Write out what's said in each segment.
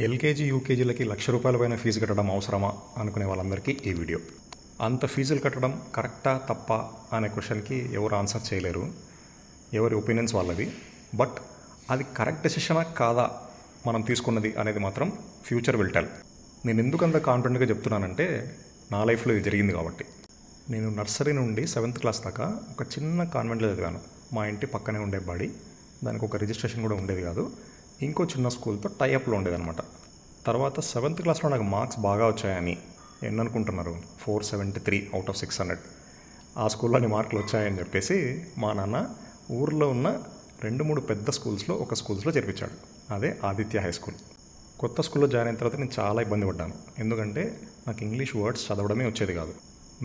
LKG యూకేజీలకి ₹1,00,000 పైన fee కట్టడం అవసరమా అనుకునే వాళ్ళందరికీ ఈ వీడియో. అంత ఫీజులు కట్టడం కరెక్టా తప్పా అనే క్వశ్చన్కి ఎవరు ఆన్సర్ చేయలేరు. ఎవరి ఒపీనియన్స్ వాళ్ళది. బట్ అది కరెక్ట్ డెసిషనా కాదా మనం తీసుకున్నది అనేది మాత్రం ఫ్యూచర్ విల్ టెల్. నేను ఎందుకు అంత కాన్ఫిడెంట్గా చెప్తున్నానంటే నా లైఫ్లో ఇది జరిగింది కాబట్టి. నేను నర్సరీ నుండి 7th క్లాస్ దాకా ఒక చిన్న కాన్వెంట్లో చదివాను. మా ఇంటి పక్కనే ఉండే బడి, దానికి ఒక రిజిస్ట్రేషన్ కూడా ఉండేది కాదు. ఇంకో చిన్న స్కూల్తో టైఅప్లో ఉండేదన్నమాట. తర్వాత 7th క్లాస్లో నాకు మార్క్స్ బాగా వచ్చాయని ఎన్ననుకుంటున్నారు, 473 out of 600. ఆ స్కూల్లోని మార్కులు వచ్చాయని చెప్పేసి మా నాన్న ఊర్లో ఉన్న 2-3 పెద్ద స్కూల్స్లో ఒక స్కూల్స్లో చేర్పించాడు. అదే ఆదిత్య హై స్కూల్. కొత్త స్కూల్లో జాయిన్ అయిన తర్వాత నేను చాలా ఇబ్బంది పడ్డాను. ఎందుకంటే నాకు ఇంగ్లీష్ వర్డ్స్ చదవడమే వచ్చేది కాదు.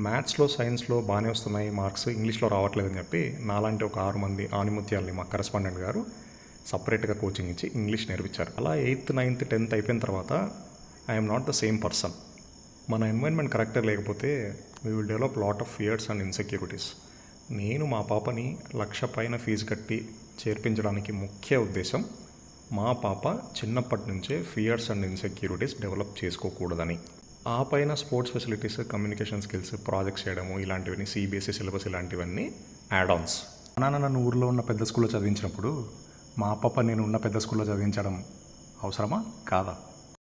మ్యాథ్స్లో, సైన్స్లో బాగానే వస్తున్నాయి మార్క్స్, ఇంగ్లీష్లో రావట్లేదని చెప్పి నాలాంటి ఒక 6 మంది ఆనిముత్యాలని మా కరెస్పాండెంట్ గారు సపరేట్గా కోచింగ్ ఇచ్చి ఇంగ్లీష్ నేర్పించారు. అలా 8th, 9th, 10th అయిపోయిన తర్వాత I'm not the same person. మన ఎన్వైర్న్మెంట్ కరెక్ట్గా లేకపోతే we will develop lot of fears and insecurities. నేను మా పాపని 1,00,000 పైన ఫీజు కట్టి చేర్పించడానికి ముఖ్య ఉద్దేశం మా పాప చిన్నప్పటి నుంచే ఫియర్స్ అండ్ ఇన్సెక్యూరిటీస్ డెవలప్ చేసుకోకూడదని. ఆ పైన sports facilities, communication skills, projects చేయడము, ఇలాంటివన్నీ సిబిఎస్ఈ సిలబస్ ఇలాంటివన్నీ యాడ్ ఆన్స్. నాన్న నన్ను ఊర్లో ఉన్న పెద్ద స్కూల్లో చదివించినప్పుడు మా పాప నేను ఉన్న పెద్ద స్కూల్లో చదివించడం అవసరమా కాదా?